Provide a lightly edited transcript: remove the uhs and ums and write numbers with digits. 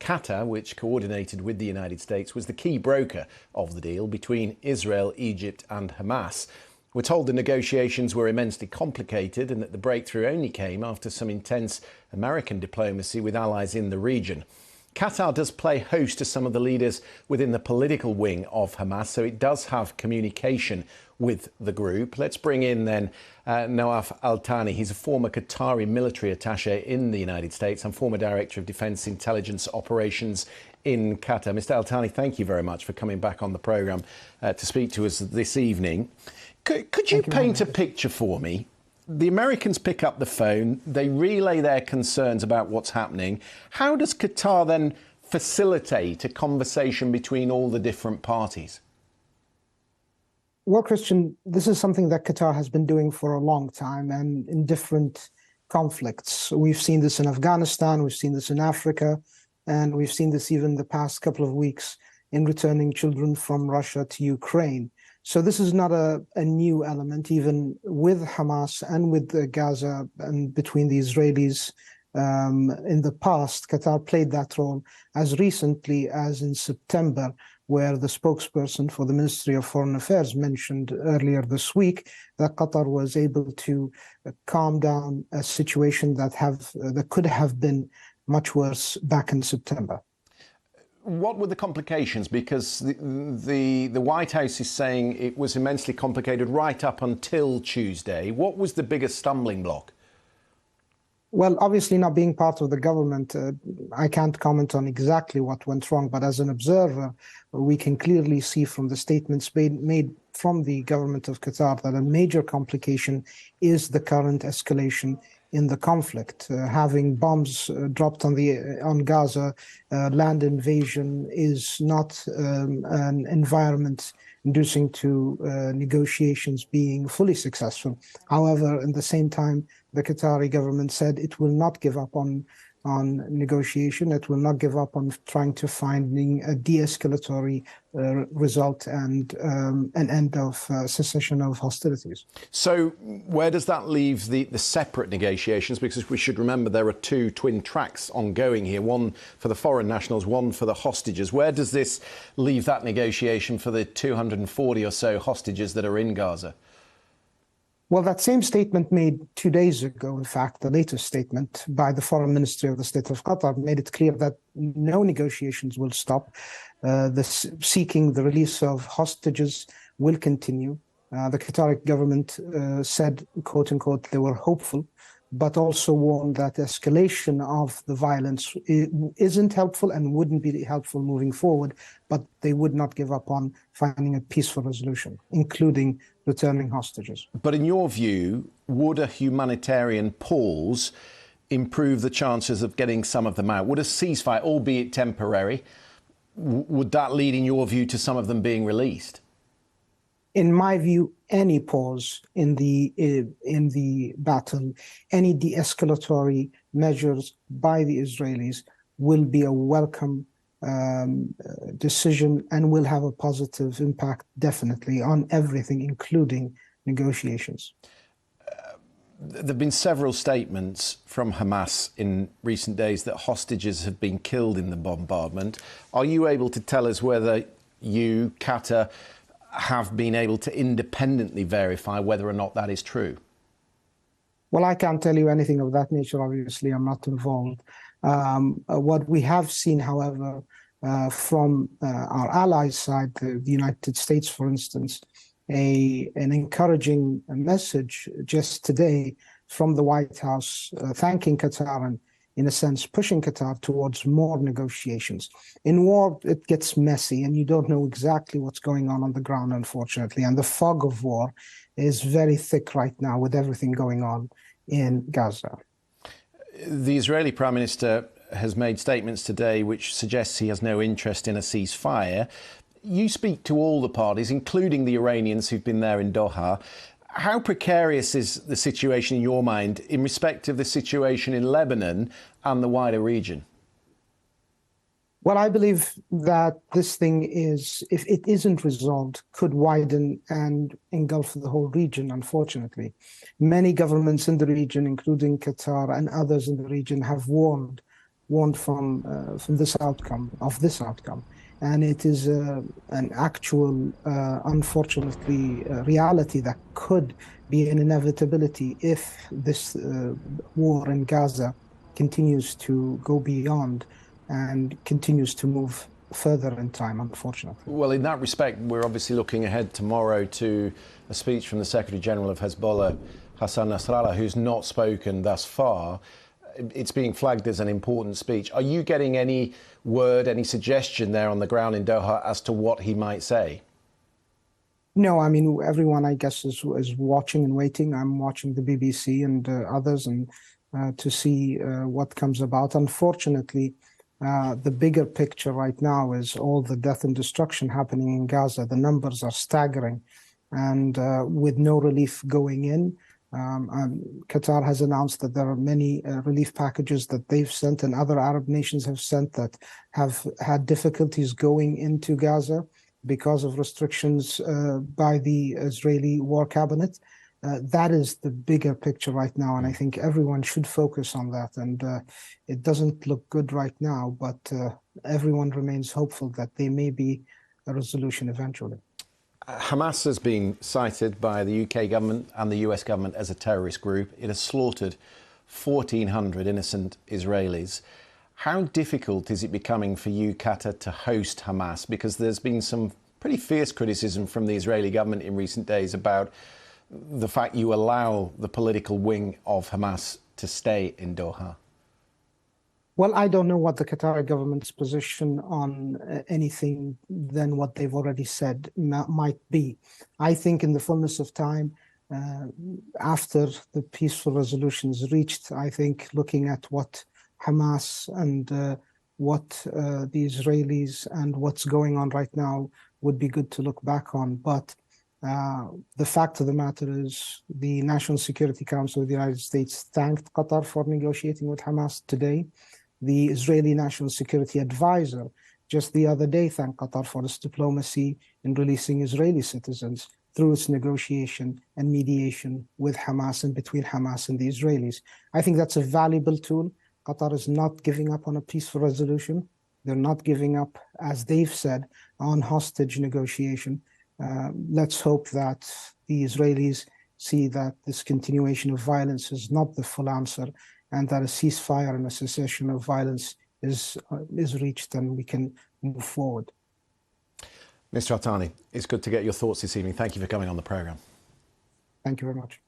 Qatar, which coordinated with the United States, was the key broker of the deal between Israel, Egypt and Hamas. We're told the negotiations were immensely complicated and that the breakthrough only came after some intense American diplomacy with allies in the region. Qatar does play host to some of the leaders within the political wing of Hamas, so it does have communication with the group. Let's bring in then Nawaf Al-Thani. He's a former Qatari military attaché in the United States and former Director of Defence Intelligence Operations in Qatar. Mr. Al-Thani, thank you very much for coming back on the programme to speak to us this evening. Could you paint a picture for me? The Americans pick up the phone, they relay their concerns about what's happening. How does Qatar then facilitate a conversation between all the different parties? Well, Christian, this is something that Qatar has been doing for a long time and in different conflicts. We've seen this in Afghanistan, we've seen this in Africa, and we've seen this even the past couple of weeks in returning children from Russia to Ukraine. So this is not a new element, even with Hamas and with Gaza and between the Israelis. In the past, Qatar played that role as recently as in September, where the spokesperson for the Ministry of Foreign Affairs mentioned earlier this week that Qatar was able to calm down a situation that could have been much worse back in September. What were the complications? Because the White House is saying it was immensely complicated right up until Tuesday. What was the biggest stumbling block? Well, obviously not being part of the government, I can't comment on exactly what went wrong, but as an observer, we can clearly see from the statements made from the government of Qatar that a major complication is the current escalation in the conflict. Having bombs dropped on Gaza, land invasion is not an environment inducing to negotiations being fully successful. However, at the same time, the Qatari government said it will not give up on negotiation. It will not give up on trying to find a de-escalatory result and an end of cessation of hostilities. So where does that leave the separate negotiations? Because we should remember there are two twin tracks ongoing here, one for the foreign nationals, one for the hostages. Where does this leave that negotiation for the 240 or so hostages that are in Gaza? Well, that same statement made 2 days ago, in fact, the latest statement by the Foreign Ministry of the State of Qatar made it clear that no negotiations will stop. Seeking the release of hostages will continue. The Qatari government said, quote unquote, they were hopeful, but also warned that escalation of the violence isn't helpful and wouldn't be helpful moving forward, but they would not give up on finding a peaceful resolution, including returning hostages. But in your view, would a humanitarian pause improve the chances of getting some of them out? Would a ceasefire, albeit temporary, would that lead, in your view, to some of them being released? In my view, any pause in the battle, any de-escalatory measures by the Israelis will be a welcome decision and will have a positive impact, definitely, on everything, including negotiations. There have been several statements from Hamas in recent days that hostages have been killed in the bombardment. Are you able to tell us whether you, Qatar, have been able to independently verify whether or not that is true? Well, I can't tell you anything of that nature. Obviously, I'm not involved. What we have seen, however, from our allies' side, the United States, for instance, an encouraging message just today from the White House thanking Qatar and, in a sense, pushing Qatar towards more negotiations. In war, it gets messy and you don't know exactly what's going on the ground, unfortunately. And the fog of war is very thick right now with everything going on in Gaza. The Israeli Prime Minister has made statements today which suggests he has no interest in a ceasefire. You speak to all the parties, including the Iranians who've been there in Doha. How precarious is the situation in your mind in respect of the situation in Lebanon and the wider region? Well, I believe that this thing is, if it isn't resolved, could widen and engulf the whole region, unfortunately. Many governments in the region, including Qatar and others in the region, have warned warned from this outcome, and it is an actual, unfortunately, reality that could be an inevitability if this war in Gaza continues to go beyond and continues to move further in time, unfortunately. Well, in that respect, we're obviously looking ahead tomorrow to a speech from the Secretary General of Hezbollah, Hassan Nasrallah, who's not spoken thus far. It's being flagged as an important speech. Are you getting any word, any suggestion there on the ground in Doha as to what he might say? No, I mean, everyone, I guess, is watching and waiting. I'm watching the BBC and others, and to see what comes about. Unfortunately, the bigger picture right now is all the death and destruction happening in Gaza. The numbers are staggering, and with no relief going in. Qatar has announced that there are many relief packages that they've sent and other Arab nations have sent that have had difficulties going into Gaza because of restrictions by the Israeli War Cabinet. That is the bigger picture right now, and I think everyone should focus on that. And it doesn't look good right now, but everyone remains hopeful that there may be a resolution eventually. Hamas has been cited by the UK government and the US government as a terrorist group. It has slaughtered 1,400 innocent Israelis. How difficult is it becoming for you, Qatar, to host Hamas? Because there's been some pretty fierce criticism from the Israeli government in recent days about the fact you allow the political wing of Hamas to stay in Doha. Well, I don't know what the Qatari government's position on anything than what they've already said might be. I think in the fullness of time, after the peaceful resolution is reached, I think looking at what Hamas and what the Israelis and what's going on right now would be good to look back on. But the fact of the matter is the National Security Council of the United States thanked Qatar for negotiating with Hamas today. The Israeli National Security Advisor just the other day thanked Qatar for its diplomacy in releasing Israeli citizens through its negotiation and mediation with Hamas and between Hamas and the Israelis. I think that's a valuable tool. Qatar is not giving up on a peaceful resolution. They're not giving up, as they've said, on hostage negotiation. Let's hope that the Israelis see that this continuation of violence is not the full answer, and that a ceasefire and a cessation of violence is reached and we can move forward. Mr. Altani, it's good to get your thoughts this evening. Thank you for coming on the programme. Thank you very much.